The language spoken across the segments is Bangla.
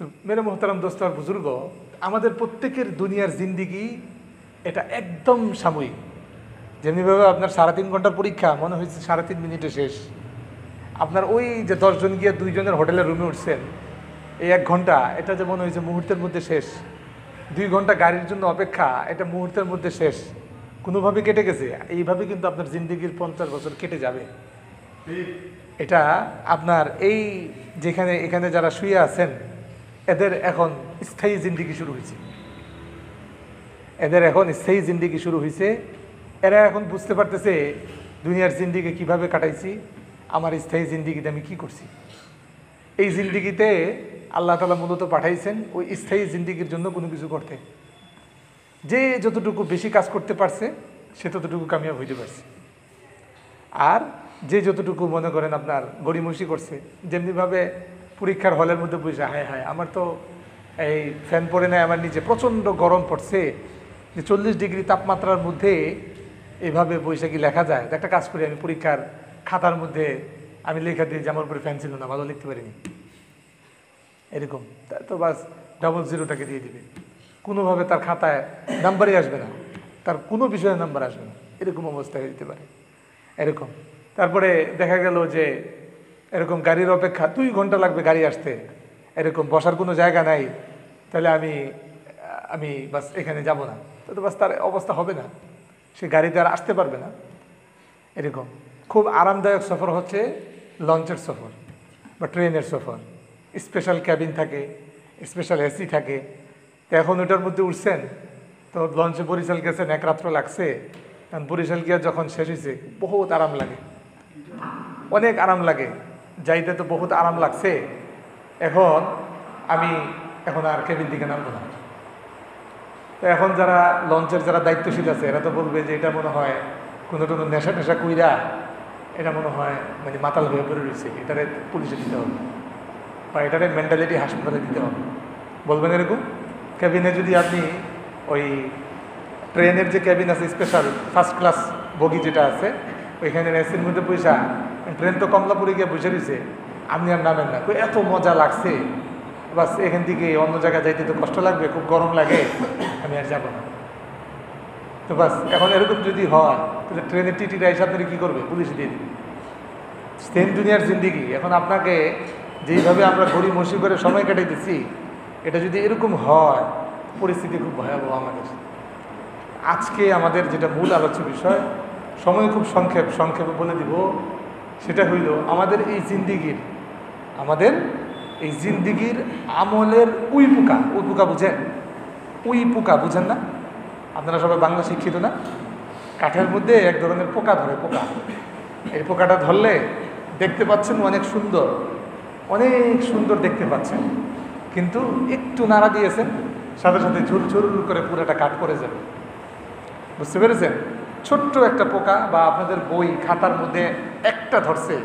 তো মেরে মোহতারাম দোস্ত আর বুজুর্গ, আমাদের প্রত্যেকের দুনিয়ার জিন্দিগি এটা একদম সাময়িক। যেমনিভাবে আপনার 3.5 ঘন্টার পরীক্ষা মনে হয়েছে 3.5 মিনিটে শেষ। আপনার ওই যে 10 জন গিয়ে 2 জনের হোটেলের রুমে উঠছেন, এই 1 ঘন্টা এটা যে মনে হয়েছে মুহূর্তের মধ্যে শেষ। 2 ঘন্টা গাড়ির জন্য অপেক্ষা, এটা মুহূর্তের মধ্যে শেষ, কোনোভাবে কেটে গেছে। এইভাবে কিন্তু আপনার জিন্দিগির 50 বছর কেটে যাবে। এটা আপনার এই যেখানে এখানে যারা শুয়ে আছেন, এদের এখন স্থায়ী জিন্দিগি শুরু হয়েছে। এদের এখন স্থায়ী জিন্দিগি শুরু হয়েছে। এরা এখন বুঝতে পারতেছে দুনিয়ার জিন্দিগি কিভাবে কাটাইছি, আমার স্থায়ী জিন্দিগিতে আমি কি করছি। এই জিন্দিগিতে আল্লাহ তাআলা মূলত পাঠাইছেন ওই স্থায়ী জিন্দিগির জন্য কোনো কিছু করতে। যে যতটুকু বেশি কাজ করতে পারছে সে ততটুকু কামিয়াব হইতে পারছে। আর যে যতটুকু মনে করেন আপনার গড়িমসি করছে, যেমনিভাবে পরীক্ষার হলের মধ্যে বসে হায় হায় আমার তো এই ফ্যান পড়ে নেয়, আমার নিচে প্রচণ্ড গরম পড়ছে, যে 40 ডিগ্রি তাপমাত্রার মধ্যে এইভাবে বৈশাখী লেখা যায়। একটা কাজ করি, আমি পরীক্ষার খাতার মধ্যে আমি লেখা দিই যে আমার উপরে ফ্যান ছিল না, ভালো লিখতে পারিনি, এরকম তো বাস 00টাকে দিয়ে দিবে। কোনোভাবে তার খাতায় নাম্বারই আসবে না, তার কোনো বিষয়ে নাম্বার আসবে না, এরকম অবস্থা হয়ে যেতে পারে। এরকম তারপরে দেখা গেল যে এরকম গাড়ির অপেক্ষা 2 ঘন্টা লাগবে গাড়ি আসতে, এরকম বসার কোনো জায়গা নাই, তাহলে আমি বাস এখানে যাব না, তো বাস তার অবস্থা হবে না, সে গাড়িতে আর আসতে পারবে না। এরকম খুব আরামদায়ক সফর হচ্ছে লঞ্চের সফর বা ট্রেনের সফর। স্পেশাল ক্যাবিন থাকে, স্পেশাল এসি থাকে। তো এখন ওটার মধ্যে উঠছেন, তো লঞ্চে বরিশাল গেছেন, 1 রাত্র লাগছে। কারণ বরিশাল গিয়ে যখন শেষ হয়েছে বহুত আরাম লাগে, অনেক আরাম লাগে, যাইতে তো বহুত আরাম লাগছে। এখন আর কেবিন দিকে নামবো না। তো এখন যারা লঞ্চের যারা দায়িত্বশীল আছে এরা তো বলবে যে এটা মনে হয় কোনো নেশা কইরা এটা মনে হয় মানে মাতাল হয়ে পড়ে রয়েছে, এটারে পুলিশে দিতে হবে বা এটারে মেন্টালিটি হাসপাতালে দিতে হবে, বলবেন এরকম। ক্যাবিনে যদি আপনি ওই ট্রেনের যে ক্যাবিন আছে স্পেশাল ফার্স্ট ক্লাস বগি যেটা আছে, ওইখানে এসির মধ্যে পয়সা, ট্রেন তো কমলাপুরে গিয়ে বসে রয়েছে, আপনি আর নামেন না, এত মজা লাগছে, বাস এখান থেকে অন্য জায়গায় যাইতে তো কষ্ট লাগবে, খুব গরম লাগে, আমি আর যাবো না। তো বাস এখন এরকম যদি হয় তাহলে ট্রেনের টিটিটা এসে আপনারা কী করবে, পুলিশে দিয়ে দেবে। সেম দুনিয়ার জিন্দিগি। এখন আপনাকে যেইভাবে আমরা গড়িমসি করে সময় কাটাইতেছি, এটা যদি এরকম হয় পরিস্থিতি খুব ভয়াবহ আমাদের। আজকে আমাদের যেটা মূল আলোচ্য বিষয়, সময় খুব সংক্ষেপে বলে দিব, সেটা হইল আমাদের এই জিন্দিগির আমলের উই পোকা বুঝেন? উই পোকা বুঝেন না? আপনারা সবাই বাংলা শিক্ষিত না? কাঠের মধ্যে এক ধরনের পোকা ধরে, এই পোকাটা ধরলে দেখতে পাচ্ছেন অনেক সুন্দর দেখতে পাচ্ছেন, কিন্তু একটু নাড়া দিয়েছেন সাথে সাথে ঝুরঝুর করে পুরোটা কাঠ পড়ে যাবে। বুঝতে পেরেছেন? ছোট্ট একটা পোকা বা আপনাদের বই খাতার মধ্যে একটা ধরছে,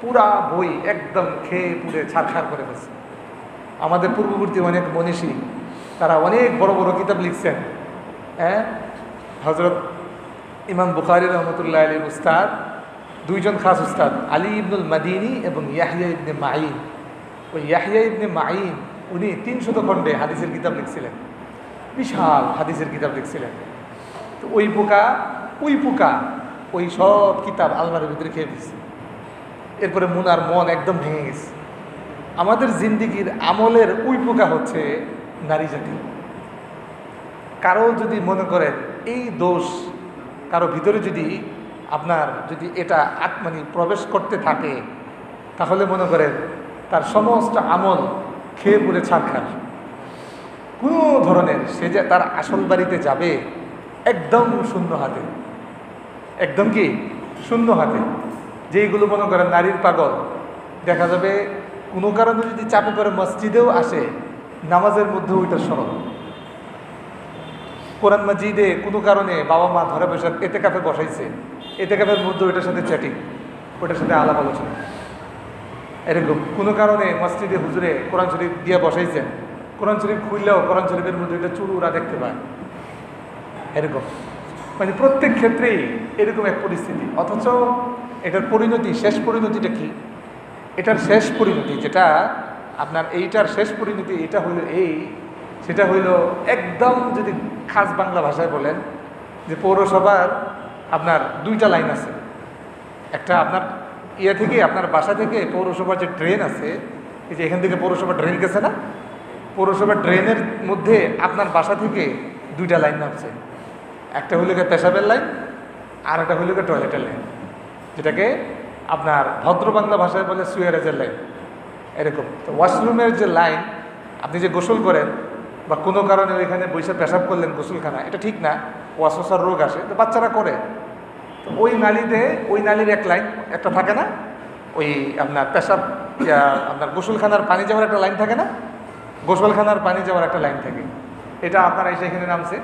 পুরা বই একদম খেয়ে পুড়ে ছারখার করে ফেলছে। আমাদের পূর্ববর্তী অনেক মনীষী তারা অনেক বড় বড় কিতাব লিখছেন। হযরত ইমাম বুখারী রহমতুল্লাহ আলাইহির উস্তাদ, 2 জন খাস উস্তাদ, আলী ইবনুল মাদিনী এবং ইয়াহইয়া ইবনে মাঈন। ওই ইয়াহইয়া ইবনে মাঈন উনি 300 খণ্ডে হাদিসের কিতাব লিখছিলেন, বিশাল হাদিসের কিতাব লিখছিলেন। তো ওই পোকা ওই সব কিতাব আলমারির ভিতরে খেয়ে ফেলছে। এরপরে মন একদম ভেঙে গেছে। আমাদের জিন্দিগির আমলের উই পোকা হচ্ছে নারী জাতি। কারো যদি মনে করেন এই দোষ কারো ভিতরে যদি এটা মানে প্রবেশ করতে থাকে, তাহলে মনে করেন তার সমস্ত আমল খেয়ে পুড়ে ছারখার। কোনো ধরনের সে যে তার আসল বাড়িতে যাবে একদম শূন্য হাতে, একদম কি শূন্য হাতে। যেইগুলো মনে করেন নারীর পাগল, দেখা যাবে কোনো কারণে যদি চাপে করে মসজিদেও আসে, নামাজের মধ্যে ওইটা সরল। কোরআন মাজিদে কোনো কারণে বাবা মা ধরে বসে এতেকাফে বসাইছে, এতেকাফের মধ্যে ওইটার সাথে চ্যাটিং, ওইটার সাথে আলাপ আলোচনা। এরকম কোনো কারণে মসজিদে হুজুরে কোরআন শরীফ দিয়ে বসাইছেন, কোরআন শরীফ খুললেও কোরআন শরীফের মধ্যে ওইটা চুরুরা দেখতে পায়। এরকম মানে প্রত্যেক ক্ষেত্রেই এরকম এক পরিস্থিতি। অথচ এটার শেষ পরিণতিটা কি? এটার শেষ পরিণতি যেটা আপনার এইটার শেষ পরিণতি এটা হইল সেটা হইল একদম যদি খাস বাংলা ভাষায় বলেন যে পৌরসভার আপনার দুইটা লাইন আছে। একটা আপনার থেকে আপনার বাসা থেকে পৌরসভার যে ড্রেন আছে, এই যে এখান থেকে পৌরসভা ড্রেন গেছে না, পৌরসভার ড্রেনের মধ্যে আপনার বাসা থেকে দুইটা লাইন নামছে। একটা হইল গিয়ে পেশাবের লাইন, আর একটা হইল গিয়ে টয়লেটের লাইন, যেটাকে আপনার ভদ্র বাংলা ভাষায় বলে সুয়ারেজের লাইন। এরকম তো ওয়াশরুমের যে লাইন, আপনি যে গোসল করেন বা কোনো কারণে ওইখানে বৈশাখ পেশাব করলেন গোসলখানা, এটা ঠিক না, ওয়াসওয়াসার রোগ আসে, তো বাচ্চারা করে। তো ওই নালীর এক লাইন একটা থাকে না, ওই আপনার পেশাব আপনার গোসলখানার পানি যাওয়ার একটা লাইন থাকে না, গোসলখানার পানি যাওয়ার একটা লাইন থাকে, এটা আপনার এসে এখানে নামছে,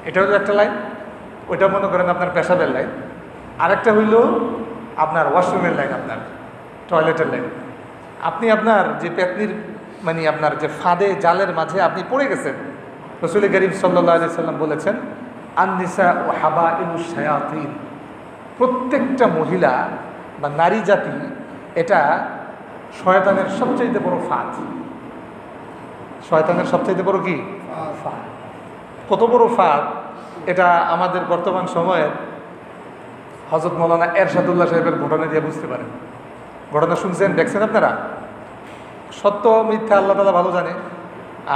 এটা হলো একটা লাইন। ওইটা মনে করেন আপনার পেশাবের লাইন। আরেকটা হইল আপনার ওয়াশরুমের লাইন, আপনার টয়লেটের লাইন। আপনি আপনার যে পেতনির মানে আপনার যে ফাঁদে জালের মাঝে আপনি পড়ে গেছেন, রাসূল করিম সাল্লাল্লাহু আলাইহি সাল্লাম বলেছেন আন-নিসা ও হাবাইলুশ শায়াতিন, প্রত্যেকটা মহিলা বা নারী জাতি এটা শয়তানের সবচেয়ে বড় ফাঁদ। শয়তানের সবচেয়ে বড় কি ফাঁদ? কত বড় ফাঁদ এটা আমাদের বর্তমান সময়ের হযরত মাওলানা এরশাদুল্লাহ সাহেবের ঘটনা দিয়ে বুঝতে পারেন। ঘটনা শুনছেন, দেখছেন আপনারা? সত্য মিথ্যা আল্লাহ তাআলা ভালো জানে,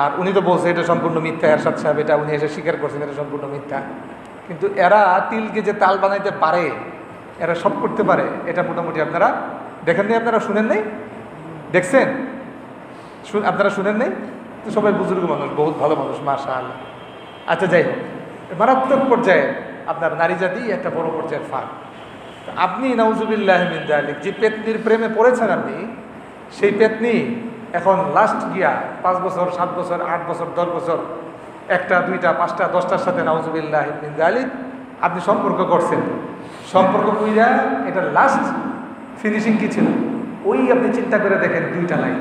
আর উনি তো বলছে এটা সম্পূর্ণ মিথ্যা। এরশাদ সাহেব এটা উনি এসে স্বীকার করছেন এটা সম্পূর্ণ মিথ্যা। কিন্তু এরা তিলকে যে তাল বানাইতে পারে, এরা সব করতে পারে, এটা মোটামুটি আপনারা দেখেন নাই, আপনারা শুনেন নাই, দেখছেন? আপনারা শুনেন নাই তো? সবাই বুজুর্গ মানুষ, বহুত ভালো মানুষ, মাশাআল্লাহ। আচ্ছা, যাই হোক, মারাত্মক পর্যায়ে আপনার নারী জাতি একটা বড় পর্যায়ের ফাঁক। আপনি নাউজুবিল্লাহ মিন যালিক যে পেতনির প্রেমে পড়েছেন আপনি, সেই পেতনি এখন লাস্ট গিয়া 5 বছর 7 বছর 8 বছর 10 বছর, 1টা 2টা 5টা 10টার সাথে নাউজুবিল্লাহ মিন যালিক আপনি সম্পর্ক করছেন। সম্পর্ক কইরা এটা লাস্ট ফিনিশিং কি ছিল? ওই আপনি চিন্তা করে দেখেন, 2টা লাইন,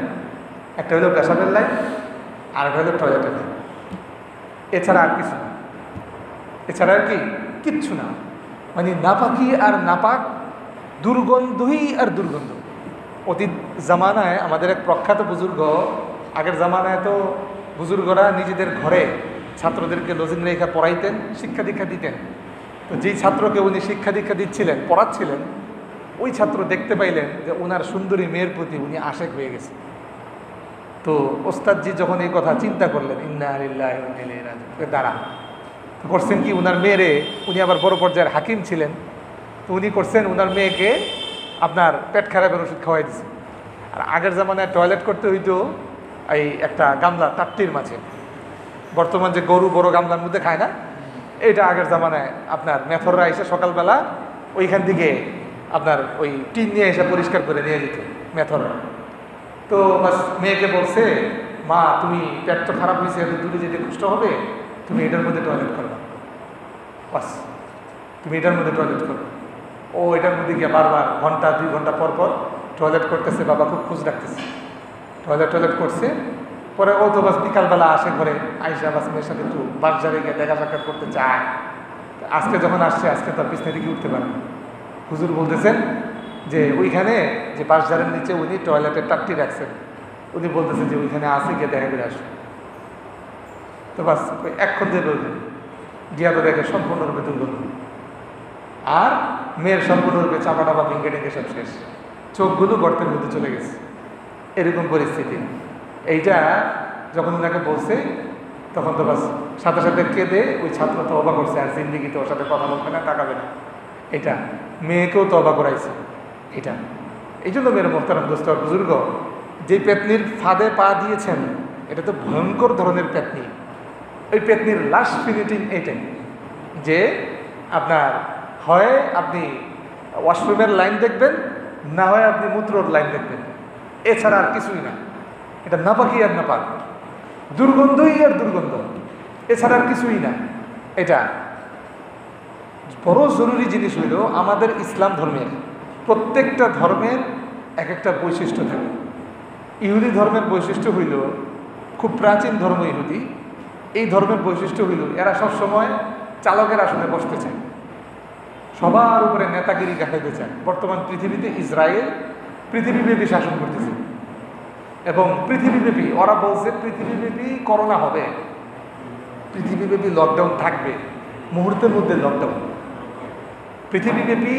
একটা হলো পেশাবের লাইন আর একটা হলো টয়লেটের লাইন। এছাড়া আর কিছু না, এছাড়া আর কি কিচ্ছু না। মানে নাপাকি আর নাপাক, দুর্গন্ধই আর দুর্গন্ধ। অতীত জামানায় আমাদের এক প্রখ্যাত বুজুর্গ, আগের জামানায় তো বুজুর্গরা নিজেদের ঘরে ছাত্রদেরকে লজিং রেখা পড়াইতেন, শিক্ষা দীক্ষা দিতেন। তো যেই ছাত্রকে উনি শিক্ষা দীক্ষা দিচ্ছিলেন, পড়াচ্ছিলেন, ওই ছাত্র দেখতে পাইলেন যে ওনার সুন্দরী মেয়ের প্রতি উনি আশেক হয়ে গেছে। তো ওস্তাদজি যখন এই কথা চিন্তা করলেন, ইন্না লিল্লাহি ওয়া ইন্না ইলাইহি রাজিউন, দাঁড়া করছেন কি, উনার মেয়েরে, উনি আবার বড় পর্যায়ের হাকিম ছিলেন, তো উনি করছেন উনার মেয়েকে আপনার পেট খারাপের ওষুধ খাওয়াই দিছে। আর আগের জামানায় টয়লেট করতে হইতো এই একটা গামলা টাট্টির মাঝে, বর্তমান যে গরু বড় গামলার মধ্যে খায় না, এইটা আগের জামানায় আপনার মেথররা এসে সকালবেলা ওইখান থেকে আপনার ওই টিন নিয়ে এসে পরিষ্কার করে নিয়ে যেত মেথররা। তো বাস মেয়েকে বলছে, মা তুমি পেট তো খারাপ হয়েছে, এত দূরে যেতে কষ্ট হবে, তুমি এটার মধ্যে টয়লেট করবা, বাস তুমি এটার মধ্যে টয়লেট করো। ও এটার মধ্যে গিয়ে বারবার 1-2 ঘন্টা পর পর টয়লেট করতেছে, বাবা খুব খোঁজ রাখতেছে, টয়লেট করছে। পরে ও তো বাস বিকালবেলা আসে ঘরে, আইসা বাস মেয়ের সাথে একটু বাজারে গিয়ে দেখা সাক্ষাৎ করতে চায়। আজকে যখন আসছে, আজকে তার বিছনা থেকে উঠতে পারে না। হুজুর বলতেছেন যে ওইখানে যে বাঁশঝাড়ের নিচে উনি টয়লেটের টাট্টি রাখছেন, উনি বলতেছেন যে ওইখানে আসে, গিয়ে দেখা করে আসে। তো বাস এক্ষণ যে বললেন গিয়া তো দেখে সম্পূর্ণরূপে দুর্গন্ধ, আর মেয়ের সম্পূর্ণরূপে চাপা টাপা ভেঙে টেঙ্গে সব শেষ, চোখগুলো গর্তের মধ্যে চলে গেছে, এরকম পরিস্থিতি। এইটা যখন ওনাকে বলছে, তখন তো বাস সাথে সাথে কেঁদে ওই ছাত্র তওবা করছে, আর জিন্দিগিতে ওর সাথে কথা বলবে না, তাকাবে না। এটা মেয়েকেও তওবা করাইছে। এটা এই জন্য মেয়ের মোহতারাম দোস্ত আর বুজুর্গ, যে পেতনির ফাঁদে পা দিয়েছেন, এটা তো ভয়ঙ্কর ধরনের পেতনি। ওই পেতনির লাস্ট ফিনিটিং এইটাই যে আপনার হয় আপনি ওয়াশরুমের লাইন দেখবেন, না হয় আপনি মূত্রর লাইন দেখবেন, এছাড়া আর কিছুই না। এটা নাপাকি আর নাপাক, দুর্গন্ধই আর দুর্গন্ধ, এছাড়া আর কিছুই না। এটা বড় জরুরি জিনিস হইল আমাদের ইসলাম ধর্মের, প্রত্যেকটা ধর্মের এক একটা বৈশিষ্ট্য থাকে। ইহুদি ধর্মের বৈশিষ্ট্য হইল, খুব প্রাচীন ধর্ম ইহুদি, এই ধর্মের বৈশিষ্ট্য হইল এরা সবসময় চালকের আসনে বসতে চায়, সবার উপরে নেতাগিরি দেখাইতে চায়। বর্তমান পৃথিবীতে ইসরায়েল পৃথিবীব্যাপী শাসন করতেছে, এবং পৃথিবীব্যাপী ওরা বলছে পৃথিবীব্যাপী করোনা হবে, পৃথিবীব্যাপী লকডাউন থাকবে, মুহূর্তের মধ্যে লকডাউন পৃথিবীব্যাপী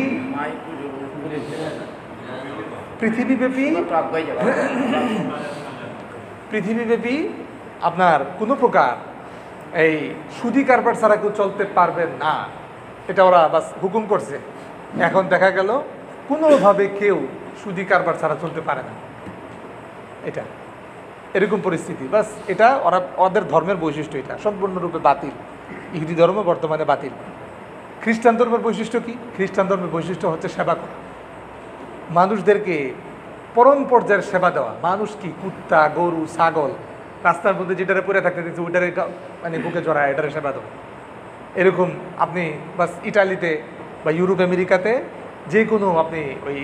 পৃথিবীব্যাপী পৃথিবীব্যাপী আপনার কোনো প্রকার এই সুদি কারবার ছাড়া কেউ চলতে পারবে না, এটা ওরা বাস হুকুম করছে। এখন দেখা গেল কোনোভাবে কেউ সুদি কারবার ছাড়া চলতে পারে না, এটা এরকম পরিস্থিতি। বাস এটা ওরা ওদের ধর্মের বৈশিষ্ট্য, এটা সম্পূর্ণরূপে বাতিল। ইহুদি ধর্ম বর্তমানে বাতিল। খ্রিস্টান ধর্মের বৈশিষ্ট্য কি? খ্রিস্টান ধর্মের বৈশিষ্ট্য হচ্ছে সেবা করা, মানুষদেরকে পরম পর্যায়ের সেবা দেওয়া। মানুষ কি কুত্তা, গরু, ছাগল রাস্তার মধ্যে যেটারে পড়ে থাকতে দিচ্ছে ওইটারে মানে বুকে জড়ায়, এটারে সেবা দেওয়া। এরকম আপনি বাস ইটালিতে বা ইউরোপ আমেরিকাতে যে কোনো আপনি ওই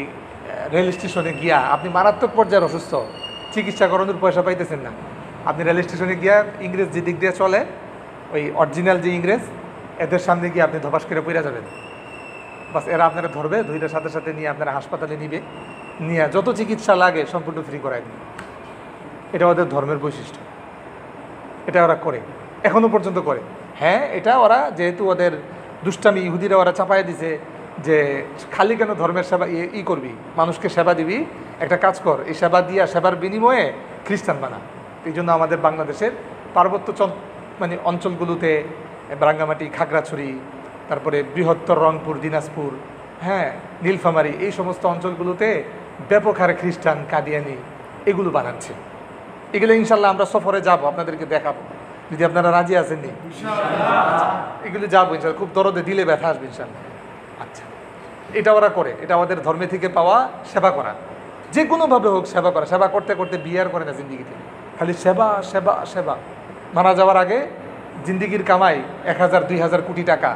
রেল স্টেশনে গিয়া আপনি মারাত্মক পর্যায়ের অসুস্থ, চিকিৎসা করানোর পয়সা পাইতেছেন না, আপনি রেল স্টেশনে গিয়া ইংরেজ যে দিক দিয়ে চলে ওই অরিজিনাল যে ইংরেজ এদের সামনে গিয়ে আপনি ধপাস করে পড়ে যাবেন। বাস এরা আপনারা ধরবে, ধৈর্যের সাথে সাথে নিয়ে আপনারা হাসপাতালে নিবে, নিয়ে যত চিকিৎসা লাগে সম্পূর্ণ ফ্রি করায় দেবে। এটা ওদের ধর্মের বৈশিষ্ট্য, এটা ওরা করে, এখনও পর্যন্ত করে। হ্যাঁ, এটা ওরা যেহেতু ওদের দুষ্টামি ইহুদিরা ওরা চাপাই দিছে যে খালি কেন ধর্মের সেবা করবি, মানুষকে সেবা দিবি, একটা কাজ কর, এই সেবা দিয়া সেবার বিনিময়ে খ্রিস্টান বানা। এই জন্য আমাদের বাংলাদেশের পার্বত্য মানে অঞ্চলগুলোতে রাঙ্গামাটি, খাগড়াছড়ি, তারপরে বৃহত্তর রংপুর, দিনাজপুর, হ্যাঁ নীলফামারী, এই সমস্ত অঞ্চলগুলোতে ব্যাপক হারে খ্রিস্টান, কাদিয়ানি এগুলো বানাচ্ছে। এগুলো ইনশাল্লাহ আমরা সফরে যাব, আপনাদেরকে দেখাবো, যদি আপনারা রাজি আছেন নি এগুলো যাবো ইনশাল্লাহ। খুব দরদে দিলে ব্যথা আসবে ইনশাল্লাহ। আচ্ছা, এটা ওরা করে, এটা আমাদের ধর্মে থেকে পাওয়া সেবা করা, যে কোনোভাবে হোক সেবা করা। সেবা করতে করতে বিয়ে আর করে না জিন্দিগিতে, খালি সেবা সেবা সেবা। মারা যাওয়ার আগে জিন্দিগির কামাই 1000 2000 কোটি টাকা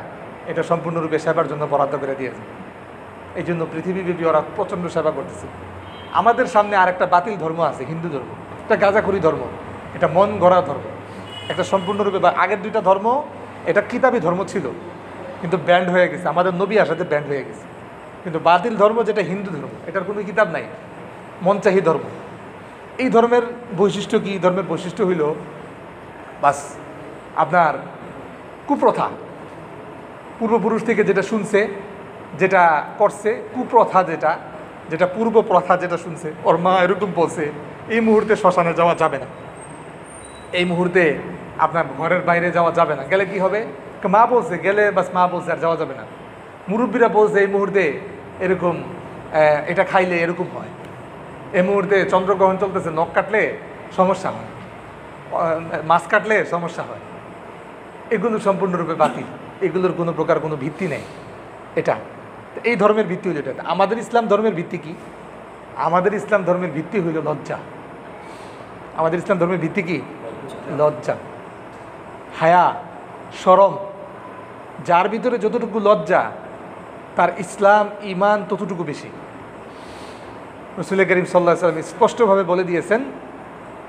এটা সম্পূর্ণরূপে সেবার জন্য বরাদ্দ করে দিয়েছে। এই জন্য পৃথিবীব্যাপী ওরা প্রচণ্ড সেবা করতেছে। আমাদের সামনে আরেকটা বাতিল ধর্ম আছে, হিন্দু ধর্ম। এটা গাঁজাখুরি ধর্ম, এটা মন গড়া ধর্ম, একটা সম্পূর্ণরূপে আগের দুইটা ধর্ম এটা কিতাবী ধর্ম ছিল, কিন্তু ব্যান্ড হয়ে গেছে, আমাদের নবী আসাতে ব্যান্ড হয়ে গেছে। কিন্তু বাতিল ধর্ম যেটা হিন্দু ধর্ম, এটার কোনো কিতাব নাই, মনচাহি ধর্ম। এই ধর্মের বৈশিষ্ট্য কি? ধর্মের বৈশিষ্ট্য হইল বাস আপনার কুপ্রথা, পূর্বপুরুষ থেকে যেটা শুনছে, যেটা করছে, কুপ্রথা যেটা, যেটা পূর্ব প্রথা যেটা শুনছে, ওর মা এরকম বলছে, এই মুহূর্তে শ্মশানে যাওয়া যাবে না, এই মুহূর্তে আপনার ঘরের বাইরে যাওয়া যাবে না, গেলে কি হবে? মা বলছে গেলে, বাস মা বলছে আর যাওয়া যাবে না। মুরব্বীরা বলছে এই মুহূর্তে এরকম, এটা খাইলে এরকম হয়, এই মুহূর্তে চন্দ্রগ্রহণ চলতেছে, নখ কাটলে সমস্যা হয়, মাছ কাটলে সমস্যা হয়। এগুলো সম্পূর্ণরূপে বাতিল, এগুলোর কোনো প্রকার কোনো ভিত্তি নেই। এটা এই ধর্মের ভিত্তি হইল এটা। আমাদের ইসলাম ধর্মের ভিত্তি কি? আমাদের ইসলাম ধর্মের ভিত্তি হইল লজ্জা। আমাদের ইসলাম ধর্মের ভিত্তি কি? লজ্জা, হায়া, শরম। যার ভিতরে যতটুকু লজ্জা, তার ইসলাম ইমান ততটুকু বেশি। রাসূল করিম সাল্লাল্লাহু আলাইহি ওয়াসাল্লাম স্পষ্টভাবে বলে দিয়েছেন,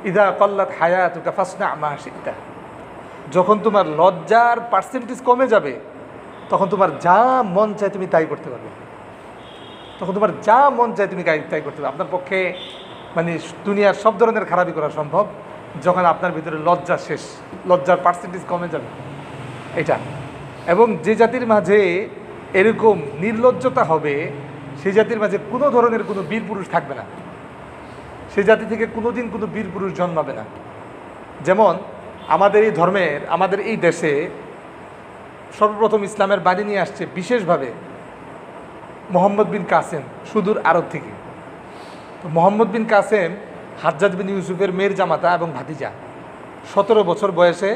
ইদা কল্লাত হায়াতুকা ফাসনা মা শি'তা। যখন তোমার লজ্জার পার্সেন্টেজ কমে যাবে, তখন তোমার যা মন চায় তুমি তাই করতে পারবে। তখন তোমার যা মন চায় তুমি তাই করতে পারবে। আপনার পক্ষে মানে দুনিয়ার সব ধরনের খারাপই করা সম্ভব যখন আপনার ভিতরে লজ্জা শেষ, লজ্জার পার্সেন্টেজ কমে যাবে এটা। এবং যে জাতির মাঝে এরকম নির্লজ্জতা হবে, সেই জাতির মাঝে কোনো ধরনের কোনো বীর পুরুষ থাকবে না, সেই জাতি থেকে কোনোদিন কোনো বীর পুরুষ জন্মাবে না। যেমন আমাদের এই ধর্মের, আমাদের এই দেশে সর্বপ্রথম ইসলামের বাণী নিয়ে আসছে বিশেষভাবে মোহাম্মদ বিন কাসেম, সুদূর আরব থেকে। তো মোহাম্মদ বিন কাসেম হাজ্জাজ বিন ইউসুফের মেয়ের জামাতা এবং ভাতিজা। 17 বছর বয়সে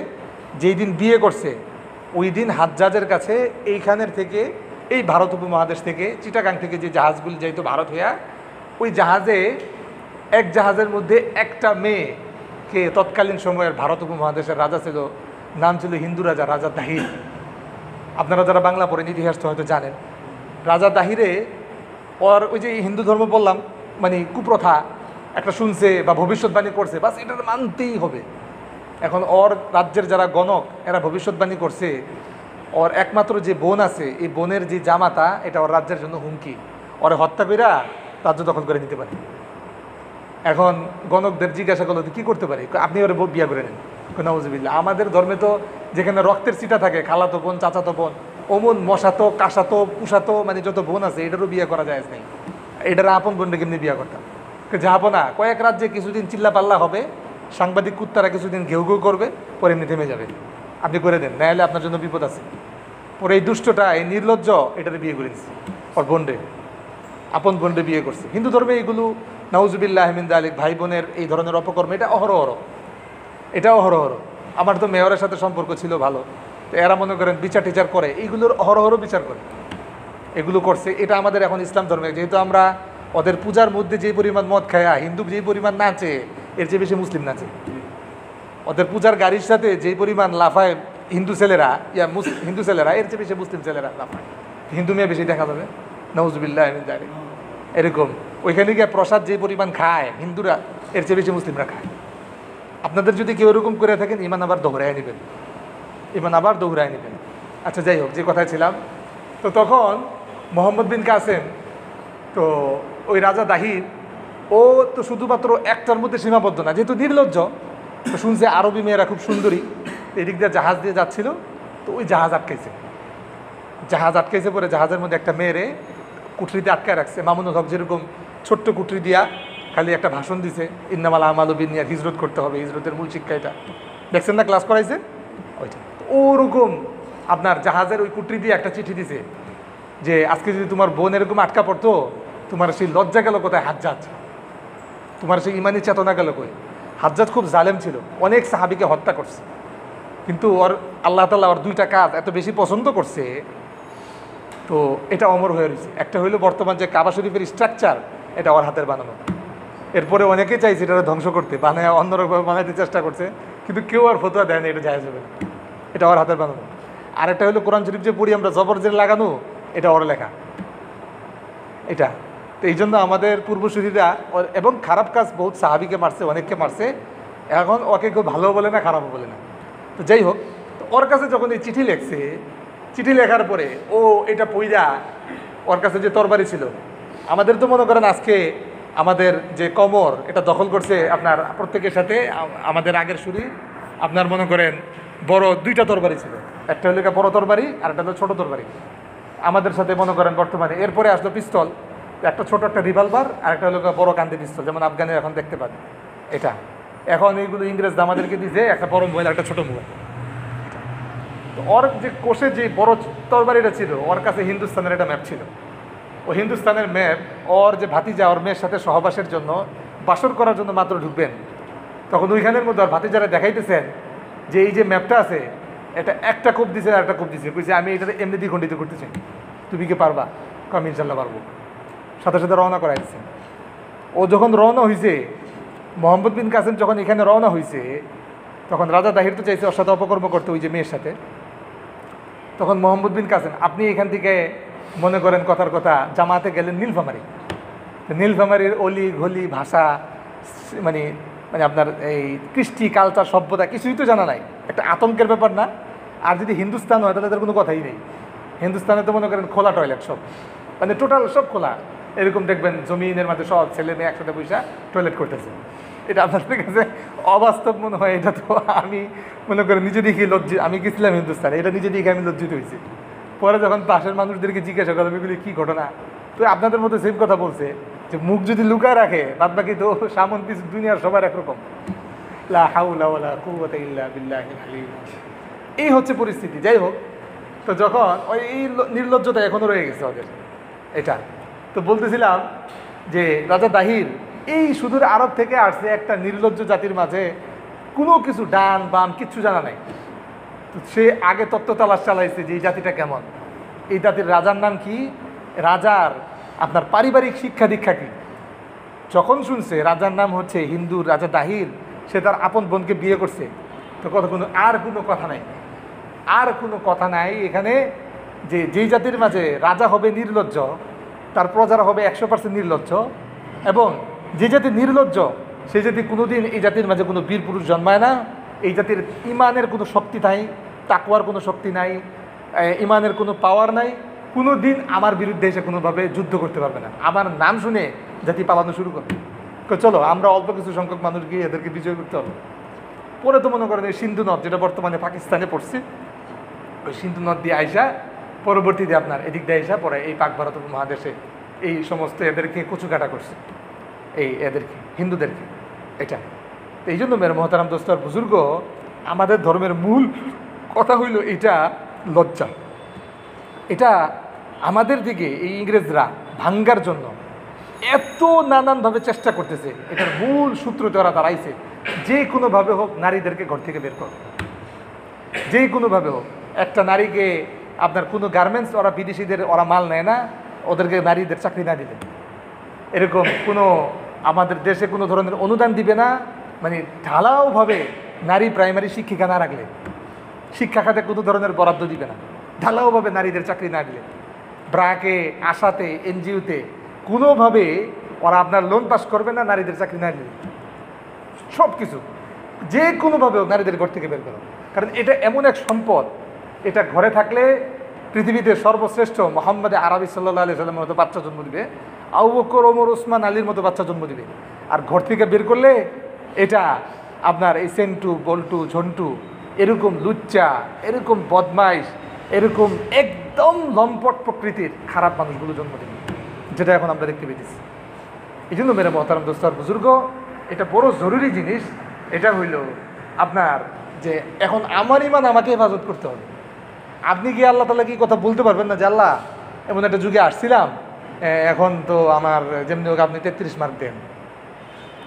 যেই দিন বিয়ে করছে, ওই দিন হাজ্জাজের কাছে এইখানের থেকে, এই ভারত উপমহাদেশ থেকে, চিটাগাং থেকে যে জাহাজগুলি যাইতো ভারত হইয়া, ওই জাহাজে এক জাহাজের মধ্যে একটা মেয়েকে, তৎকালীন সময়ের ভারত উপমহাদেশের রাজা ছিল, নাম ছিল হিন্দু রাজা, রাজা দাহির। আপনারা যারা বাংলা পড়েন ইতিহাস তো হয়তো জানেন। রাজা দাহিরে ওর ওই যে হিন্দু ধর্ম বললাম, মানে কুপ্রথা একটা শুনছে বা ভবিষ্যৎবাণী করছে, বাস এটা মানতেই হবে। এখন ওর রাজ্যের যারা গণক, এরা ভবিষ্যৎবাণী করছে, ওর একমাত্র যে বোন আছে, এই বোনের যে জামাতা, এটা ওর রাজ্যের জন্য হুমকি, ওরে হত্যা কইরা রাজ্য দখল করে নিতে পারে। এখন গণকদের জিজ্ঞাসা করলো কি করতে পারি, আপনি ওরা বিয়া করে নেন। নাউজুবিল্লাহ, আমাদের ধর্মে তো যেখানে রক্তের চিটা থাকে, খালাতো বোন, চাচাতো বোন, অমন মশাতো, কাশাতো, পুষাতো, মানে যত বোন আছে এটারও বিয়ে করা যায় নাই। এটার আপন বোনটা কেমনি বিয়ে করতাম? যাবো না, কয়েক রাজ্যে কিছুদিন চিল্লা পাল্লা হবে, সাংবাদিক কুত্তারা কিছুদিন ঘেউ ঘেউ করবে, পরে এমনি থেমে যাবে। আপনি করে দেন, নাহলে আপনার জন্য বিপদ আছে। পরে এই দুষ্টটা, এই নির্লজ্জ এটারে বিয়ে করে দিচ্ছে, ওর বোনরে, আপন বোনরে বিয়ে করছে। হিন্দু ধর্মে এইগুলো নাউজুবিল্লাহ মিন যালিক, ভাই বোনের এই ধরনের অপকর্ম এটা অহরহ, এটা অহরহ। আমার তো মেয়রের সাথে সম্পর্ক ছিল ভালো, তো এরা মনে করেন বিচার টিচার করে, এইগুলোর অহরহ বিচার করে, এগুলো করছে। এটা আমাদের এখন ইসলাম ধর্মে, যেহেতু আমরা ওদের পূজার মধ্যে যে পরিমাণ মদ খায়া, হিন্দু যে পরিমাণ নাচে, এর চেয়ে বেশি মুসলিম নাচে। ওদের পূজার গাড়ির সাথে যে পরিমাণ লাফায় হিন্দু ছেলেরা, হিন্দু ছেলেরা, এর চেয়ে বেশি মুসলিম ছেলেরা লাফায়। হিন্দু মেয়ে বেশি দেখা যাবে, নাউজুবিল্লাহ মিন যালিক। এরকম ওইখানে গিয়ে প্রসাদ যে পরিমাণ খায় হিন্দুরা, এর চেয়ে বেশি মুসলিমরা খায়। আপনাদের যদি কেউ এরকম করে থাকেন, ইমান আবার দৌড়ায় নেবেন, ইমান আবার দৌড়ায় নেবেন। আচ্ছা, যাই হোক, যে কথায় ছিলাম, তো তখন মোহাম্মদ বিন কাসেম, তো ওই রাজা দাহির, ও তো শুধুমাত্র একটার মধ্যে সীমাবদ্ধ না, যেহেতু নির্লজ্জ, তো শুনছে আরবি মেয়েরা খুব সুন্দরী, এদিক দিয়ে জাহাজ দিয়ে যাচ্ছিল, তো ওই জাহাজ আটকাইছে। জাহাজ আটকাইছে, পরে জাহাজের মধ্যে একটা মেয়েরে কুঠরিতে আটকায় রাখছে। মামুনুল হক যেরকম ছোট্ট কুঠরি দিয়া খালি একটা ভাষণ দিছে, ইন্নামাল আমালু বিন্নিয়াত, হিজরত করতে হবে, হিজরতের মূল শিক্ষা এটা, দেখছেন না, ক্লাস করাইছে ওইটা। ওরকম আপনার জাহাজের ওই কুঠরি দিয়ে একটা চিঠি দিছে যে আজকে যদি তোমার বোন এরকম আটকা পড়তো, তোমার সেই লজ্জা গেল কোথায় হাজ্জাজ, তোমার সেই ইমানি চেতনা গেল কই। হাজ্জাজ খুব জালেম ছিল, অনেক সাহাবিকে হত্যা করছে, কিন্তু ওর আল্লাহ তাআলা ওর দুইটা কাজ এত বেশি পছন্দ করছে, তো এটা অমর হয়ে রয়েছে। একটা হইলো বর্তমান যে কাবা শরীফের স্ট্রাকচার, এটা ওর হাতের বানানো। এরপরে অনেকে চাইছে এটা ধ্বংস করতে, বানায় অন্যরকম বানাইতে চেষ্টা করছে, কিন্তু কেউ আর ফতোয়া দেয় না এটা জায়েজ হবে না, এটা ওর হাতের বানানো। আর একটা হলো কোরআন শরীফ যে পড়ি আমরা, জবরজের লাগানো, এটা ওর লেখা এটা। তো এই জন্য আমাদের পূর্বসূরীরা, এবং খারাপ কাজ বহুত সাহাবিকে মারছে, অনেককে মারছে, এখন ওকে কেউ ভালো বলে না, খারাপও বলে না। তো যাই হোক, তো ওর কাছে যখন এই চিঠি লেখছে, চিঠি লেখার পরে ও এটা পইরা, ওর কাছে যে তরবারি ছিল, আমাদের তো মনে করেন আজকে আমাদের যে কমর, এটা দখল করছে আপনার প্রত্যেকের সাথে, আমাদের আগের সুরি আপনার মনে করেন বড় দুইটা তরবারি ছিল, একটা হলো বড় তরবারি আর একটা হলো ছোটো তরবারি আমাদের সাথে মনে করেন বর্তমানে। এরপরে আসলো পিস্তল, একটা ছোট একটা রিভলভার, আর একটা হলো বড় কান্দি পিস্তল, যেমন আফগানে এখন দেখতে পান এটা। এখন এইগুলো ইংরেজরা আমাদেরকে দিয়েছে, একটা বড় মোবাইল, একটা ছোটো মোবাইল। তো ওর যে কোষে যে বড় তরবারিটা ছিল, ওর কাছে হিন্দুস্তানের একটা ম্যাপ ছিল। ও হিন্দুস্তানের ম্যাপ, ওর যে ভাতিজা ওর মেয়ের সাথে সহবাসের জন্য, বাসর করার জন্য মাত্র ঢুকবেন, তখন ওইখানের মধ্যে ওর ভাতিজারা দেখাইতেছেন যে এই যে ম্যাপটা আছে, এটা একটা কোপ দিছে আর একটা কোপ দিছে, কইছে আমি এটা এমনি দ্বিখণ্ডিত করতে চাই, তুমি কি পারবা? আমি ইনশাল্লাহ পারবো। সাথে সাথে রওনা করাই দিচ্ছে। ও যখন রওনা হয়েছে, মোহাম্মদ বিন কাসেম যখন এখানে রওনা হয়েছে, তখন রাজা দাহির তো চাইছে ওর সাথে অপকর্ম করতে, ওই যে মেয়ের সাথে। তখন মোহাম্মদ বিন কাসেম, আপনি এখান থেকে মনে করেন কথার কথা জামাতে গেলেন নীলফামারী, নীলফামারীর অলি গলি ভাষা, মানে মানে আপনার এই কৃষ্টি কালচার সভ্যতা কিছুই তো জানা নাই, একটা আতঙ্কের ব্যাপার না? আর যদি হিন্দুস্তান হয় তাহলে তার কোনো কথাই নেই। হিন্দুস্তানে তো মনে করেন খোলা টয়লেট সব, মানে টোটাল সব খোলা, এরকম দেখবেন জমিনের মাঝে সব ছেলে মেয়ে একসাথে বসে টয়লেট করতেছে। এটা আপনাদের কাছে অবাস্তব মনে হয়, এটা তো আমি মনে করি নিজে দেখি লজ্জিত। আমি গেছিলাম হিন্দুস্তানে, এটা নিজে দেখে আমি লজ্জিত হয়েছি। পরে যখন পাশের মানুষদেরকে জিজ্ঞাসা করলাম এগুলি কী ঘটনা, তো আপনাদের মধ্যে সেম কথা বলছে যে মুখ যদি লুকায় রাখে, বাদ বাকি তো সামন্তি দুনিয়ার সবার একরকম। লা হাওলা ওয়ালা কুওয়াতা ইল্লা বিল্লাহিল আলিয়্যিল আযীম। এই হচ্ছে পরিস্থিতি। যাই হোক, তো যখন ওই এই নির্লজ্জতা এখনও রয়ে গেছে ওদের এটা। তো বলতেছিলাম যে রাজা দাহির এই সুদূর আরব থেকে আসছে একটা নির্লজ্জ জাতির মাঝে, কোনো কিছু ডান বাম কিচ্ছু জানা নাই। তো সে আগে তত্ত্ব তালাশ চালাইছে যে এই জাতিটা কেমন, এই জাতির রাজার নাম কি, রাজার আপনার পারিবারিক শিক্ষা দীক্ষা কী। যখন শুনছে রাজার নাম হচ্ছে হিন্দুর রাজা দাহির, সে তার আপন বোনকে বিয়ে করছে, তো আর কোনো কথা নাই, আর কোনো কথা নাই এখানে। যে যেই জাতির মাঝে রাজা হবে নির্লজ্জ, তার প্রজারা হবে 100% নির্লজ্জ, এবং যে জাতি নির্লজ্জ সেই জাতি কোনোদিন এই জাতির মাঝে কোনো বীর পুরুষ জন্মায় না। এই জাতির ইমানের কোনো শক্তি নাই, তাকওয়ার কোনো শক্তি নাই, ইমানের কোনো পাওয়ার নাই। কোনো দিন আমার বিরুদ্ধে এসে কোনোভাবে যুদ্ধ করতে পারবে না। আমার নাম শুনে জাতি পালানো শুরু করবে, চলো আমরা অল্প কিছু সংখ্যক মানুষ গিয়ে এদেরকে বিজয় করতে হবে। পরে তো মনে করেন এই সিন্ধু নদ, যেটা বর্তমানে পাকিস্তানে পড়ছে, ওই সিন্ধু নদ দিয়ে আইসা পরবর্তীতে আপনার এদিক দিয়ে আইসা পরে এই পাক ভারত উপমহাদেশে এই সমস্ত এদেরকে কচুকাটা করছে, এদেরকে হিন্দুদেরকে। এটা তো এই জন্য মেরে মহতারাম দোস্ত আর বুজুর্গ, আমাদের ধর্মের মূল কথা হইল এটা লজ্জা। এটা আমাদের দিকে এই ইংরেজরা ভাঙ্গার জন্য এত নানানভাবে চেষ্টা করতেছে। এটার মূল সূত্রতে ওরা দাঁড়াইছে যে কোনোভাবে হোক নারীদেরকে ঘর থেকে বের কর, যে কোনোভাবে হোক। একটা নারীকে আপনার কোনো গার্মেন্টস, ওরা বিদেশিদের ওরা মাল নেয় না, ওদেরকে নারীদের চাকরি না দিবে, এরকম কোনো আমাদের দেশে কোনো ধরনের অনুদান দিবে না, মানে ঢালাওভাবে নারী প্রাইমারি শিক্ষিকা না রাখলে, শিক্ষা খাতে কোনো ধরনের বরাদ্দ দিবে না, ঢালাওভাবে নারীদের চাকরি না দিলে, ব্রাকে, আশাতে, এনজিওতে কোনোভাবে ওরা আপনার লোন পাস করবে না নারীদের চাকরি না দিলে। সব কিছু যে কোনোভাবে নারীদের ঘর থেকে বের করো, কারণ এটা এমন এক সম্পদ, এটা ঘরে থাকলে পৃথিবীতে সর্বশ্রেষ্ঠ মোহাম্মদ আরবি সাল্লাল্লাহু আলাইহি সাল্লামের মতো বাচ্চা জন্ম দিবে, আবু বকর, ওমর, ওসমান, আলীর মতো বাচ্চা জন্ম দিবে। আর ঘর থেকে বের করলে এটা আপনার এই সেন্টু, বল্টু, ঝন্টু, এরকম লুচ্চা, এরকম বদমাইশ, এরকম একদম লম্পট প্রকৃতির খারাপ মানুষগুলো জন্ম দেবে, যেটা এখন আমরা দেখতে পেয়েছি। এই জন্য মেরে মহতারাম দোস্ত আর বুজুর্গ, এটা বড় জরুরি জিনিস। এটা হইল আপনার যে এখন আমার ইমান আমাকে হেফাজত করতে হবে। আপনি কি আল্লাহ তাআলা কি কথা বলতে পারবেন না যে আল্লাহ এমন একটা যুগে আসছিলাম, এখন তো আমার যেমনি হোক আপনি 33 মার্ক দেন।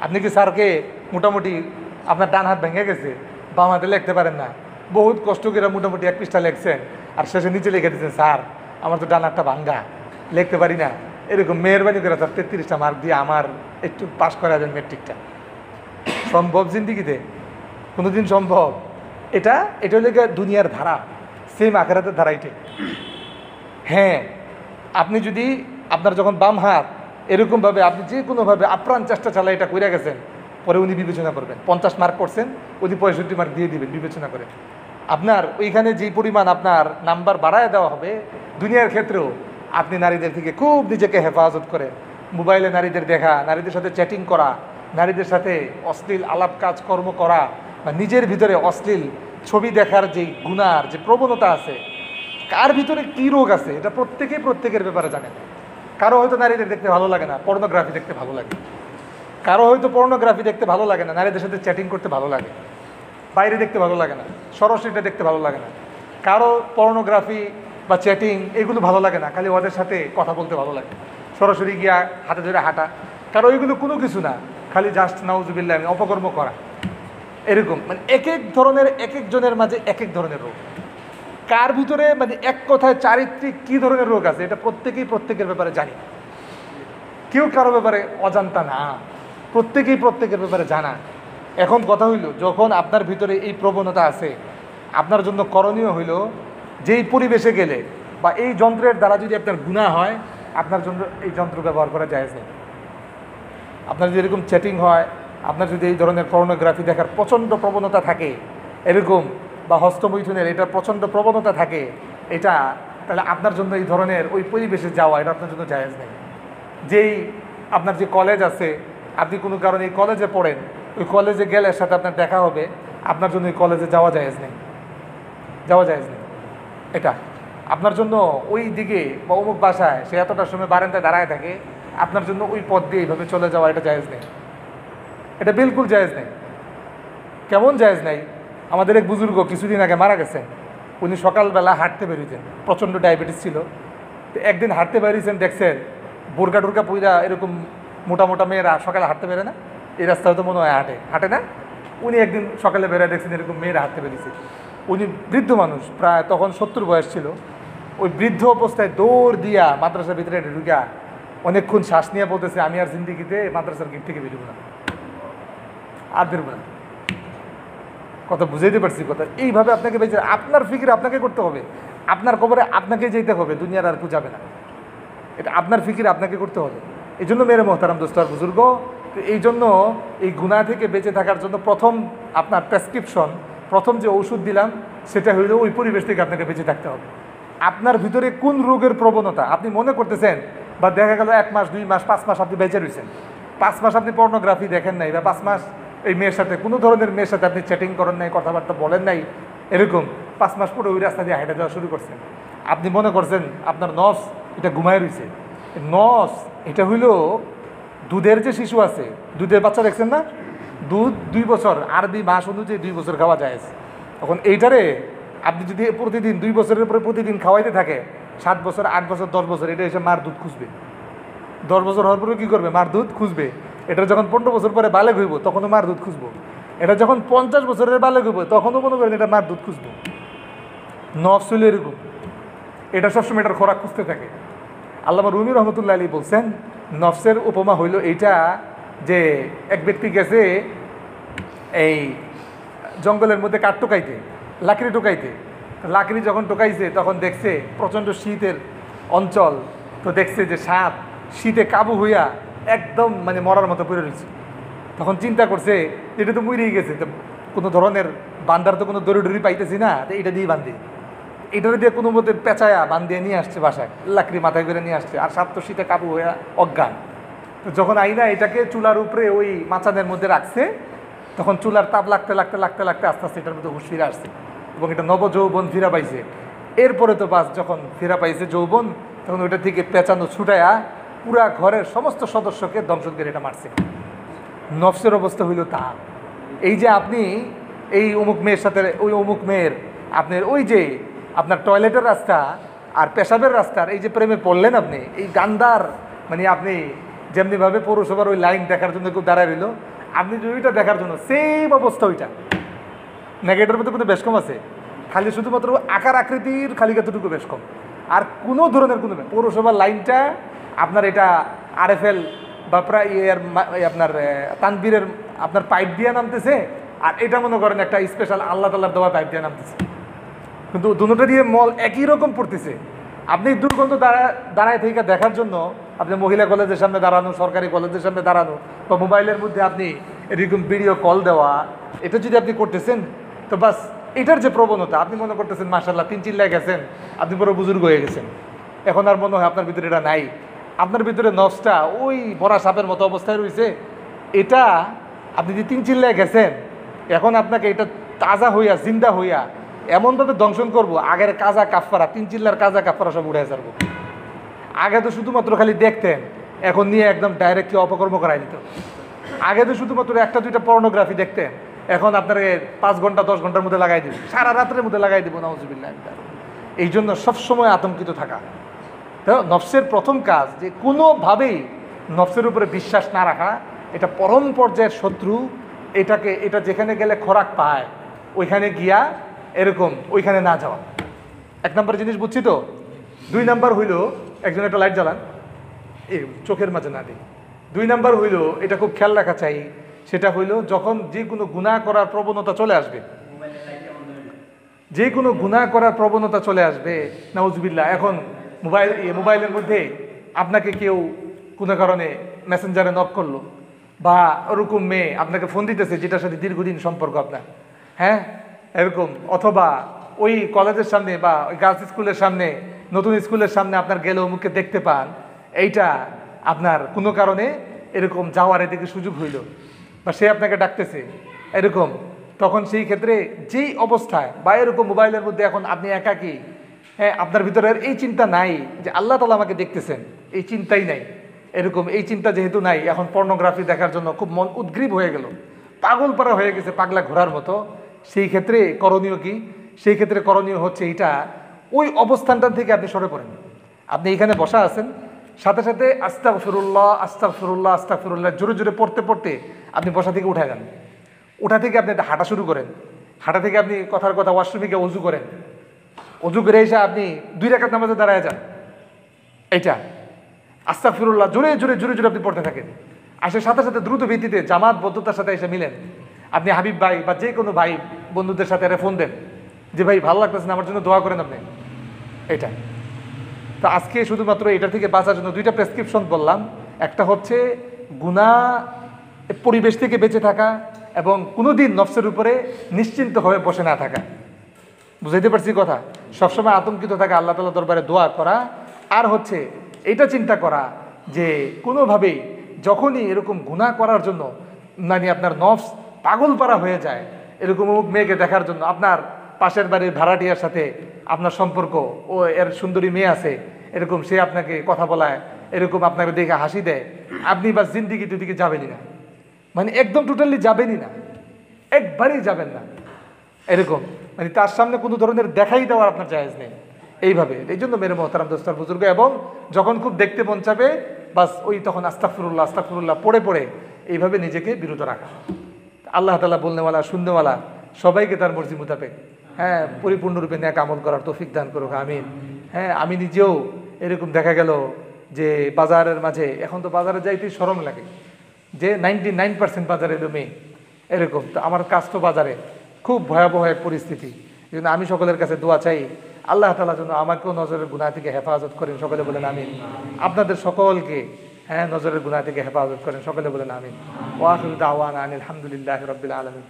আপনি কি স্যারকে মোটামুটি আপনার ডান হাত ভেঙে গেছে, বাম হাতে লিখতে পারেন না, বহুত কষ্ট করে মোটামুটি 1 পৃষ্ঠা লিখছেন, আর শেষে নিচে লিখে দিচ্ছেন স্যার আমার তো ডান হাতটা ভাঙ্গা, লিখতে পারি না, এরকম মেহরবানি করে স্যার 33টা মার্ক দিয়ে আমার একটু পাস করা যাবে মেট্রিকটা। সম্ভব জিন্দিগিতে? কোনোদিন সম্ভব? এটা হলে দুনিয়ার ধারা, সেম আখেরাতের ধারা এটাই। হ্যাঁ, আপনি যদি আপনার যখন বাম হাত এরকমভাবে আপনি যে কোনোভাবে আপ্রাণ চেষ্টা চালায় এটা করে গেছেন, পরে উনি বিবেচনা করবেন। 50 মার্ক করছেন, উনি 65 মার্ক দিয়ে দিবেন বিবেচনা করে। আপনার ওইখানে যেই পরিমাণ আপনার নাম্বার বাড়ায় দেওয়া হবে, দুনিয়ার ক্ষেত্রেও আপনি নারীদের থেকে খুব নিজেকে হেফাজত করে, মোবাইলে নারীদের দেখা, নারীদের সাথে চ্যাটিং করা, নারীদের সাথে অশ্লীল আলাপ কাজকর্ম করা, বা নিজের ভিতরে অশ্লীল ছবি দেখার যে গুনার যে প্রবণতা আছে, কার ভিতরে কী রোগ আছে এটা প্রত্যেকের ব্যাপারে জানেন। কারো হয়তো নারীদের দেখতে ভালো লাগে না, পর্নোগ্রাফি দেখতে ভালো লাগে। কারো হয়তো পর্নোগ্রাফি দেখতে ভালো লাগে না, নারীদের সাথে চ্যাটিং করতে ভালো লাগে, বাইরে দেখতে ভালো লাগে না, সরাসরিটা দেখতে ভালো লাগে না। কারো পর্নোগ্রাফি বা চ্যাটিং এগুলো ভালো লাগে না, খালি ওদের সাথে কথা বলতে ভালো লাগে, সরাসরি গিয়া হাতে ধরে হাঁটা। কারো এগুলো কোনো কিছু না, খালি জাস্ট নাউজুবিল্লাহ অপকর্ম করা। এরকম মানে এক একজনের মাঝে এক এক ধরনের রোগ। কার ভিতরে মানে এক কথায় চারিত্রিক কী ধরনের রোগ আছে এটা প্রত্যেকের ব্যাপারে জানি। কেউ কারো ব্যাপারে অজান্তা না, প্রত্যেকের ব্যাপারে জানা। এখন কথা হইল, যখন আপনার ভিতরে এই প্রবণতা আছে, আপনার জন্য করণীয় হইল যেই পরিবেশে গেলে বা এই যন্ত্রের দ্বারা যদি আপনার গুনাহ হয়, আপনার জন্য এই যন্ত্র ব্যবহার করা জায়েজ নেই। আপনার যদি এরকম চ্যাটিং হয়, আপনার যদি এই ধরনের পর্নোগ্রাফি দেখার প্রচণ্ড প্রবণতা থাকে এরকম, বা হস্তমৈথুনের এটার প্রচণ্ড প্রবণতা থাকে, এটা তাহলে আপনার জন্য এই ধরনের ওই পরিবেশে যাওয়া এটা আপনার জন্য জায়েজ নেই। যেই আপনার যে কলেজ আছে, আপনি কোনো কারণে এই কলেজে পড়েন, ওই কলেজে গেলে সাথে আপনার দেখা হবে, আপনার জন্য ওই কলেজে যাওয়া জায়েজ নেই, এটা আপনার জন্য ওই দিকে বা অমুক বাসায় সে এতটার সময় বারান্দায় দাঁড়ায় থাকে, আপনার জন্য ওই পথ দিয়ে এইভাবে চলে যাওয়া এটা জায়েজ নেই, এটা বিলকুল জায়েজ নেই। কেমন জায়েজ নেই? আমাদের এক বুজুর্গ কিছুদিন আগে মারা গেছেন। উনি সকালবেলা হাঁটতে বেরিয়েছেন, প্রচণ্ড ডায়াবেটিস ছিল। তো একদিন হাঁটতে বেরিয়েছেন, দেখছেন বোরকা টোরকা পুইরা এরকম মোটা মেয়েরা সকালে হাঁটতে বেরোয় না, এই রাস্তায় তো মনে হয় হাঁটে না। উনি একদিন সকালে বেরোয় দেখছেন এরকম মেয়েরা হাঁটতে বেরিয়েছে। উনি বৃদ্ধ মানুষ, প্রায় তখন 70 বয়স ছিল। ওই বৃদ্ধ অবস্থায় দৌড় দিয়া মাদ্রাসার ভিতরে ঢুকা অনেকক্ষণ শ্বাস নিয়ে বলতেছে, আমি আর জিন্দিগিতে মাদ্রাসার গেট থেকে বেরোবো না, আর বেরোবো না। কথা বুঝাইতে পারছি কথা? এইভাবে আপনাকে বেঁচে আপনার ফিকির আপনাকে করতে হবে, আপনার কবরে আপনাকে যেতে হবে, দুনিয়ার আর কেউ যাবে না। এটা আপনার ফিকির আপনাকে করতে হবে। এই জন্য মেরে মোহতারাম দোস্ত আর বুজুর্গ, তো এই জন্য এই গুনাহ থেকে বেঁচে থাকার জন্য প্রথম আপনার প্রেসক্রিপশন, প্রথম যে ওষুধ দিলাম সেটা হইল ওই পরিবেশ থেকে আপনাকে বেঁচে থাকতে হবে। আপনার ভিতরে কোন রোগের প্রবণতা আপনি মনে করতেছেন, বা দেখা গেল 1 মাস 2 মাস 5 মাস আপনি বেঁচে রয়েছেন, 5 মাস আপনি পর্নোগ্রাফি দেখেন নাই, বা 5 মাস এই মেয়ের সাথে কোনো ধরনের মেয়ের সাথে আপনি চ্যাটিং করেন নাই, কথাবার্তা বলেন নাই, এরকম 5 মাস পরে ওই রাস্তা দিয়ে হেঁটে যাওয়া শুরু করছেন। আপনি মনে করছেন আপনার নফস এটা ঘুমায় রয়েছে। নফস এটা হইল দুধের যে শিশু আছে, দুধের বাচ্চা দেখছেন না, দুধ 2 বছর আরবি মাস অনুযায়ী 2 বছর খাওয়া যায়। তখন এইটারে আপনি যদি প্রতিদিন 2 বছরের পরে প্রতিদিন খাওয়াইতে থাকে, 7 বছর 8 বছর 10 বছর এটা এসে মার দুধ খুঁজবে। 10 বছর হওয়ার পরে কী করবে? মার দুধ খুঁজবে। এটা যখন 15 বছর পরে বালেগ হইব তখনও মার দুধ খুঁজবো। এটা যখন 50 বছরের বালেগ হইব তখনও মনে করেন এটা মার দুধ খুঁজবো। নফস হইল এরকম, এটা সবসময় এটার খোরাক খুঁজতে থাকে। আল্লামা রুমি রহমতুল্লাহ আলী বলছেন নফসের উপমা হইল এইটা, যে এক ব্যক্তি গেছে এই জঙ্গলের মধ্যে কাঠ টোকাইতে, লাকড়ি টোকাইতে। লাকড়ি যখন টোকাইছে তখন দেখছে প্রচণ্ড শীতের অঞ্চল, তো দেখছে যে সাপ শীতে কাবু হইয়া একদম মানে মরার মতো পড়ে রয়েছে। তখন চিন্তা করছে এটা তো মরেই গেছে, তো কোনো ধরনের বান্ধার তো কোনো দড়ি ডড়ি পাইতেছি না, তো এটা দিয়েই বান্ধি, এটা দিয়ে কোনো মতে পেঁচায়া বান্ধিয়ে নিয়ে আসছে বাসায়, লাকড়ি মাথায় করে নিয়ে আসছে। আর সাপ তো শীতে কাবু হইয়া অজ্ঞান। তো যখন আইনা এটাকে চুলার উপরে ওই মাচানের মধ্যে রাখছে, তখন চুলার তাপ লাগতে লাগতে লাগতে লাগতে আস্তে আস্তে এটার মধ্যে হুঁশ ফিরে আসছে এবং এটা নব যৌবন ফিরা পাইছে। এরপরে তো বাস যখন ফিরা পাইছে যৌবন, তখন ওইটা থেকে পেঁচানো ছুটায়া পুরা ঘরের সমস্ত সদস্যকে দংশন করে এটা মারছে। নফসের অবস্থা হইল তা। এই যে আপনি এই অমুক মেয়ের সাথে ওই অমুক মেয়ের আপনার ওই যে আপনার টয়লেটের রাস্তা আর পেশাবের রাস্তার এই যে প্রেমে পড়লেন আপনি, এই গান্দার মানে আপনি যেমনিভাবে পৌরসভার ওই লাইন দেখার জন্য কেউ দাঁড়ায় রইল, আপনি যদি ওইটা দেখার জন্য সেম অবস্থা ওইটা। নেগেটের মধ্যে কোনো বেশ কম আছে, খালি শুধুমাত্র আকার আকৃতির খালি কতটুকু বেশ কম, আর কোনো ধরনের কোনো পৌরসভার লাইনটা আপনার এটা RFL বা প্রায় আপনার তানবীরের আপনার পাইপ দিয়ে নামতেছে, আর এটা মনে করেন একটা স্পেশাল আল্লাহ তাল্লার দেওয়া পাইপ দিয়ে নামতেছে, কিন্তু দুটোটা দিয়ে মল একই রকম পড়তেছে। আপনি দুর্গন্ধ দাঁড়ায় থেকে দেখার জন্য আপনি মহিলা কলেজের সামনে দাঁড়ানো, সরকারি কলেজের সামনে দাঁড়ানো, বা মোবাইলের মধ্যে আপনি এরকম ভিডিও কল দেওয়া, এটা যদি আপনি করতেছেন তো বাস এটার যে প্রবণতা আপনি মনে করতেছেন মাশাআল্লাহ 3 চিল্লায় গেছেন, আপনি পুরো বুজুর্গ হয়ে গেছেন। এখন আর মনে হয় আপনার ভিতরে এটা নাই, আপনার ভিতরে নফসটা ওই বড়া সাপের মতো অবস্থায় রয়েছে। এটা আপনি যে 3 চিল্লায় গেছেন, এখন আপনাকে এটা তাজা হইয়া জিন্দা হইয়া এমনভাবে দংশন করবো, আগের কাজা কাফারা 3 চিল্লার কাজা কাফারা সব উড়ে যাবো। আগে তো শুধুমাত্র খালি দেখতেন, এখন নিয়ে একদম ডাইরেক্টলি অপকর্ম করাই দিত। আগে তো শুধুমাত্র 1-2টা পর্নোগ্রাফি দেখতেন, এখন আপনার 5 ঘন্টা 10 ঘন্টার মধ্যে লাগাই দিব, সারা রাতের মধ্যে লাগাই দিব, নাউজুবিল্লাহ। এই জন্য সবসময় আতঙ্কিত থাকা। তো নফসের প্রথম কাজ যে কোনোভাবেই নফসের উপরে বিশ্বাস না রাখা, এটা পরম পর্যায়ের শত্রু। এটা যেখানে গেলে খোরাক পায় ওইখানে গিয়া এরকম ওইখানে না যাওয়া, 1 নম্বর জিনিস বুঝছি। তো 2 নম্বর হইল, একজন একটা লাইট জ্বালান, এই চোখের মাঝে না দিই। 2 নম্বর হইল, এটা খুব খেয়াল রাখা চাই, সেটা হইল যখন যে কোনো গুনাহ করার প্রবণতা চলে আসবে, যে কোনো গুনাহ করার প্রবণতা চলে আসবে, নাউজুবিল্লাহ। এখন মোবাইলের মধ্যে আপনাকে কেউ কোনো কারণে মেসেঞ্জারে নক করলো, বা ওরকম মেয়ে আপনাকে ফোন দিতেছে যেটার সাথে দীর্ঘদিন সম্পর্ক আপনার, হ্যাঁ এরকম, অথবা ওই কলেজের সামনে বা ওই গার্লস স্কুলের সামনে, নতুন স্কুলের সামনে আপনার গেলে মুখে দেখতে পান, এইটা আপনার কোনো কারণে এরকম যাওয়ার এদিকে সুযোগ হইল, বা সে আপনাকে ডাকতেছে এরকম, তখন সেই ক্ষেত্রে যেই অবস্থায় বা এরকম মোবাইলের মধ্যে এখন আপনি একাকী, হ্যাঁ আপনার ভিতরের এই চিন্তা নাই যে আল্লাহ তাআলা আমাকে দেখতেছেন, এই চিন্তাই নাই, এরকম এই চিন্তা যেহেতু নাই, এখন পর্নোগ্রাফি দেখার জন্য খুব মন উদ্গ্রীব হয়ে গেল, পাগল পারা হয়ে গেছে, পাগলা ঘোড়ার মতো। সেই ক্ষেত্রে করণীয় কি? সেই ক্ষেত্রে করণীয় হচ্ছে এইটা, ওই অবস্থানটা থেকে আপনি সরে পড়েন। আপনি এখানে বসা আছেন, সাথে সাথে আস্তাগফিরুল্লাহ আস্তাগফিরুল্লাহ আস্তাগফিরুল্লাহ জোরে জোরে পড়তে পড়তে আপনি বসা থেকে উঠে যান। ওঠা থেকে আপনি হাঁটা শুরু করেন, হাঁটা থেকে আপনি কথার কথা ওয়াশরুমে গিয়ে অজু করেন, অজু করে এসে আপনি 2 রাকাত নামাজে দাঁড়ায় যান। এইটা আস্তাগফিরুল্লাহ জোরে জোরে জোরে জোরে আপনি পড়তে থাকেন। আসে সাথে সাথে দ্রুত ভিত্তিতে জামাতবদ্ধতার সাথে এসে মিলেন। আপনি হাবিব ভাই বা যে কোনো ভাই বন্ধুদের সাথে ফোন দেন যে ভাই ভালো লাগতেছে না, আমার জন্য দোয়া করেন আপনি। এটা তো আজকে শুধুমাত্র এটা থেকে বাঁচার জন্য 2টা প্রেসক্রিপশন বললাম। একটা হচ্ছে গুনাহ পরিবেশ থেকে বেঁচে থাকা, এবং কোনোদিন নফসের উপরে নিশ্চিন্ত হয়ে বসে না থাকা। বুঝাইতে পারছি কথা? সবসময় আতঙ্কিত থাকা, আল্লাহ তাআলার দরবারে দোয়া করা, আর হচ্ছে এটা চিন্তা করা যে কোনোভাবেই যখনই এরকম গুনাহ করার জন্য মানে আপনার নফস পাগল পারা হয়ে যায়, এরকম অমুক মেয়েকে দেখার জন্য, আপনার পাশের বাড়ির ভাড়াটিয়ার সাথে আপনার সম্পর্ক, ও এর সুন্দরী মেয়ে আছে, এরকম সে আপনাকে কথা বলায়, এরকম আপনাকে দেখে হাসি দেয়, আপনি বা জিন্দিগিতে দিকে যাবেনই না, মানে একদম টোটালি যাবেনই না, একবারেই যাবেন না। এরকম মানে তার সামনে কোনো ধরনের দেখাই দেওয়ার আপনার জায়েজ নেই। এইভাবে এই জন্য মেরে মোহতারাম দোস্তার বুজুর্গ, এবং যখন খুব দেখতে মন চাবে বাস ওই তখন আস্তাগফিরুল্লাহ আস্তাগফিরুল্লাহ পড়ে পড়ে এইভাবে নিজেকে বিরত রাখা। আল্লাহ তাআলা বলনেওয়ালা শুননেওয়ালা সবাইকে তার মর্জি মোতাবেক পরিপূর্ণরূপে নেক আমল করার তৌফিক দান করুক, আমিন। আমি নিজেও এরকম দেখা গেল যে বাজারের মাঝে, এখন তো বাজারে যাইতেই শরম লাগে যে 99% বাজারে এলো মেয়ে, এরকম তো আমার কাজ তো বাজারে, খুব ভয়াবহ এক পরিস্থিতি। এই জন্য আমি সকলের কাছে দোয়া চাই, আল্লাহ তাআলা যেন আমাকেও নজরের গুনাহ থেকে হেফাজত করেন, সকলে বলেন আমিন। আপনাদের সকলকে নজরের গুনাহ থেকে হেফাজত করেন, সকলে বলেন আমিন। ওয়া আখিরু দাওয়ানা আনিল হামদুলিল্লাহি রাব্বিল আলামিন।